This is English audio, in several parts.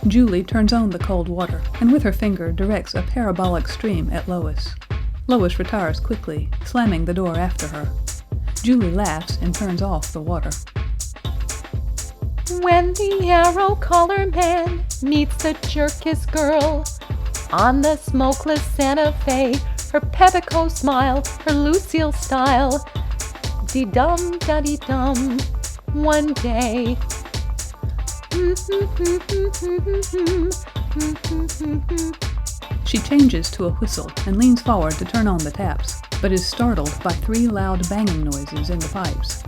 Julie turns on the cold water and with her finger directs a parabolic stream at Lois. Lois retires quickly, slamming the door after her. Julie laughs and turns off the water. When the arrow collar man meets the jerkist girl on the smokeless Santa Fe, her Peppico smile, her Lucille style, dee-dum, da-dee-dum, one day. She changes to a whistle and leans forward to turn on the taps, but is startled by 3 loud banging noises in the pipes.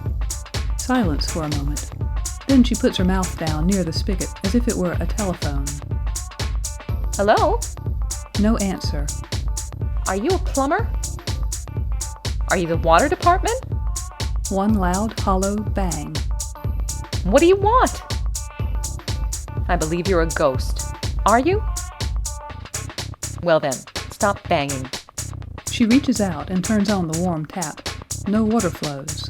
Silence for a moment. Then she puts her mouth down near the spigot as if it were a telephone. Hello? No answer. Are you a plumber? Are you the water department? One loud, hollow bang. What do you want? I believe you're a ghost. Are you? Well then, stop banging. She reaches out and turns on the warm tap. No water flows.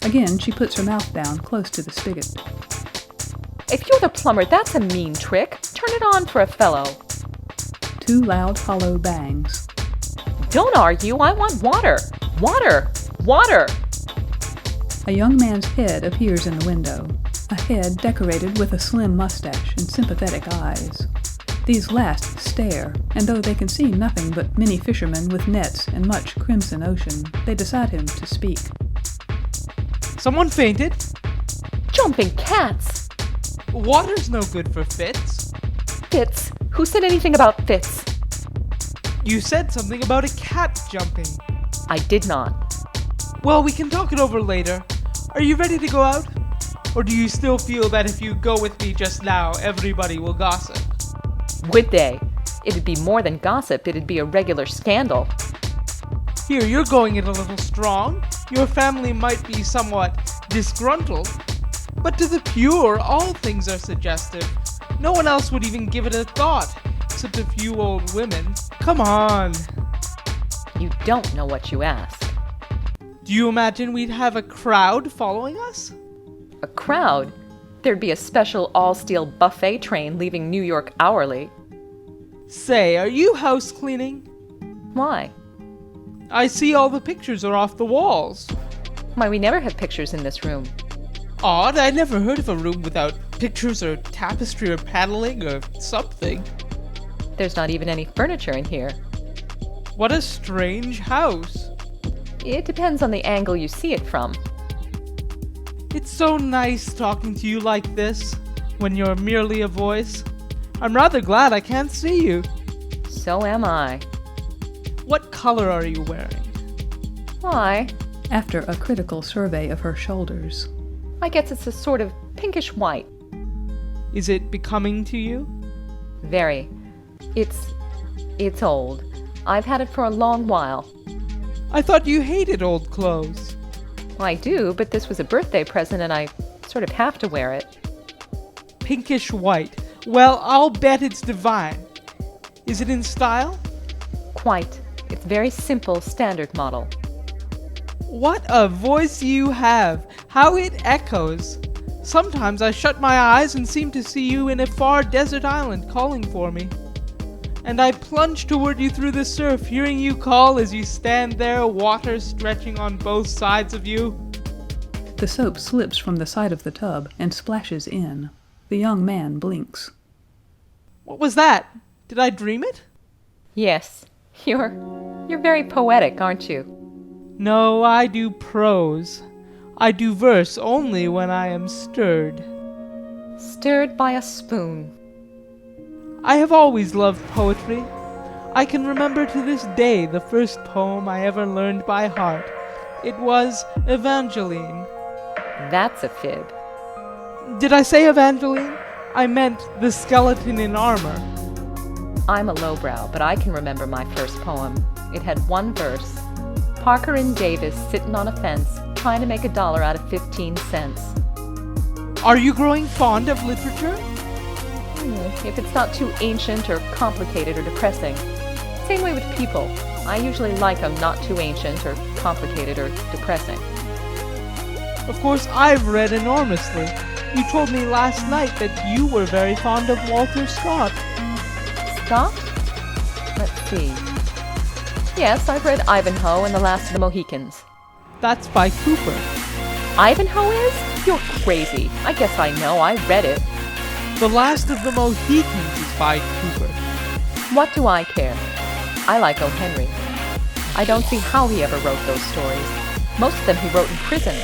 Again, she puts her mouth down close to the spigot. If you're the plumber, that's a mean trick. Turn it on for a fellow. 2 loud, hollow bangs. Don't argue. I want water. Water. Water. A young man's head appears in the window. A head decorated with a slim mustache and sympathetic eyes. These last stare, and though they can see nothing but many fishermen with nets and much crimson ocean, they decide him to speak. Someone fainted. Jumping cats. Water's no good for fits. Fits? Who said anything about fits? You said something about a cat jumping. I did not. Well, we can talk it over later. Are you ready to go out? Or do you still feel that if you go with me just now, everybody will gossip? Would they? It'd be more than gossip. It'd be a regular scandal. Here, you're going it a little strong. Your family might be somewhat disgruntled. But to the pure, all things are suggestive. No one else would even give it a thought, except a few old women. Come on. You don't know what you ask. Do you imagine we'd have a crowd following us? A crowd? There'd be a special all-steel buffet train leaving New York hourly. Say, are you house cleaning? Why? I see all the pictures are off the walls. Why, we never have pictures in this room. Odd, I never heard of a room without pictures or tapestry or paneling or something. There's not even any furniture in here. What a strange house. It depends on the angle you see it from. It's so nice talking to you like this, when you're merely a voice. I'm rather glad I can't see you. So am I. What color are you wearing? Why? After a critical survey of her shoulders. I guess it's a sort of pinkish white. Is it becoming to you? Very. It's old. I've had it for a long while. I thought you hated old clothes. I do, but this was a birthday present and I sort of have to wear it. Pinkish white. Well, I'll bet it's divine. Is it in style? Quite. It's very simple, standard model. What a voice you have! How it echoes! Sometimes I shut my eyes and seem to see you in a far desert island calling for me. And I plunge toward you through the surf, hearing you call as you stand there, water stretching on both sides of you. The soap slips from the side of the tub and splashes in. The young man blinks. What was that? Did I dream it? Yes. You're very poetic, aren't you? No, I do prose. I do verse only when I am stirred. Stirred by a spoon. I have always loved poetry. I can remember to this day the first poem I ever learned by heart. It was Evangeline. That's a fib. Did I say Evangeline? I meant the skeleton in armor. I'm a lowbrow, but I can remember my first poem. It had one verse. Parker and Davis sitting on a fence, trying to make $1 out of 15 cents. Are you growing fond of literature? If it's not too ancient or complicated or depressing. Same way with people. I usually like them not too ancient or complicated or depressing. Of course, I've read enormously. You told me last night that you were very fond of Walter Scott. Scott? Let's see. Yes, I've read Ivanhoe and The Last of the Mohicans. That's by Cooper. Ivanhoe is? You're crazy. I guess I know. I read it. The Last of the Mohicans is by Cooper. What do I care? I like O. Henry. I don't see how he ever wrote those stories. Most of them he wrote in prison.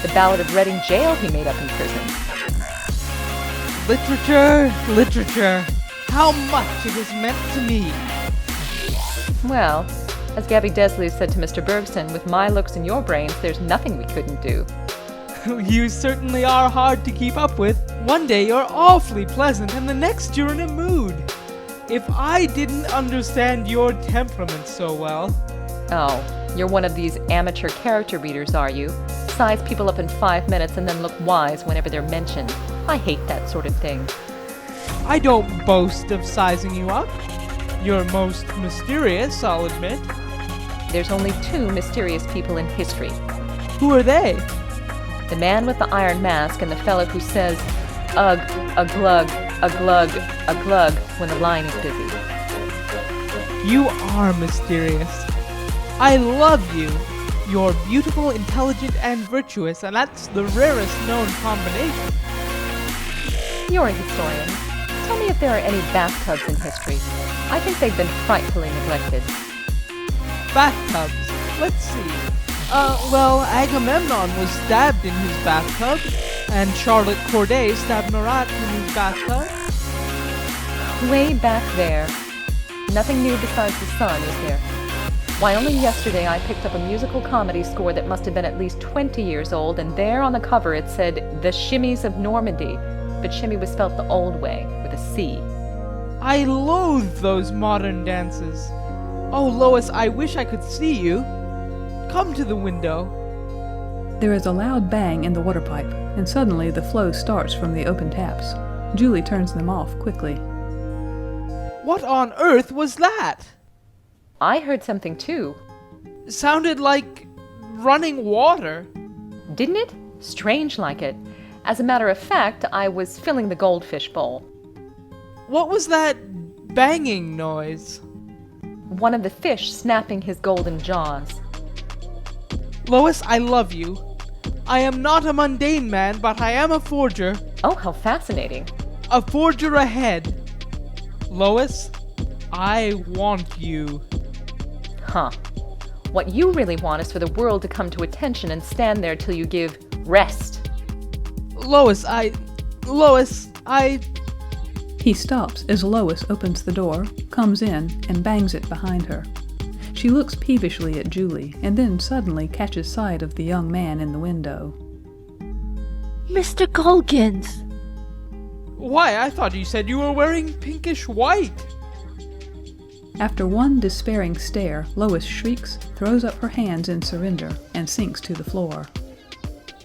The Ballad of Reading Jail he made up in prison. Literature, literature. How much it has meant to me. Well, as Gabby Desley said to Mr. Bergson, with my looks and your brains, there's nothing we couldn't do. You certainly are hard to keep up with. One day you're awfully pleasant, and the next you're in a mood. If I didn't understand your temperament so well... Oh, you're one of these amateur character readers, are you? Size people up in 5 minutes and then look wise whenever they're mentioned. I hate that sort of thing. I don't boast of sizing you up. You're most mysterious, I'll admit. There's only 2 mysterious people in history. Who are they? The man with the iron mask and the fellow who says, ugh, a glug, a glug, a glug, when the line is busy. You are mysterious. I love you. You're beautiful, intelligent, and virtuous, and that's the rarest known combination. You're a historian. Tell me if there are any bathtubs in history. I think they've been frightfully neglected. Bathtubs. Let's see. Well, Agamemnon was stabbed in his bathtub, and Charlotte Corday stabbed Marat in his bathtub. Way back there. Nothing new besides the sun, is there? Why, only yesterday I picked up a musical comedy score that must have been at least 20 years old, and there on the cover it said, The Shimmies of Normandy, but shimmy was spelt the old way, with a C. I loathe those modern dances. Oh, Lois, I wish I could see you. Come to the window. There is a loud bang in the water pipe, and suddenly the flow starts from the open taps. Julie turns them off quickly. What on earth was that? I heard something too. Sounded like running water. Didn't it? Strange like it. As a matter of fact, I was filling the goldfish bowl. What was that banging noise? One of the fish snapping his golden jaws. Lois, I love you. I am not a mundane man, but I am a forger. Oh, how fascinating. A forger ahead. Lois, I want you. Huh. What you really want is for the world to come to attention and stand there till you give rest. Lois, He stops as Lois opens the door, comes in, and bangs it behind her. She looks peevishly at Julie, and then suddenly catches sight of the young man in the window. Mr. Golgins! Why, I thought you said you were wearing pinkish white. After one despairing stare, Lois shrieks, throws up her hands in surrender, and sinks to the floor.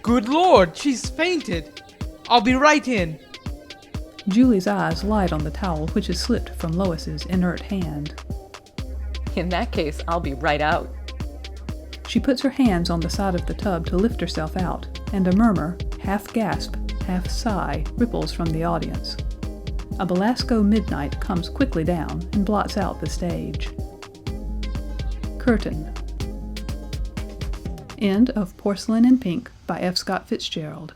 Good Lord, she's fainted. I'll be right in. Julie's eyes light on the towel which has slipped from Lois's inert hand. In that case, I'll be right out. She puts her hands on the side of the tub to lift herself out, and a murmur, half gasp, half sigh, ripples from the audience. A Belasco midnight comes quickly down and blots out the stage. Curtain. End of Porcelain in Pink by F. Scott Fitzgerald.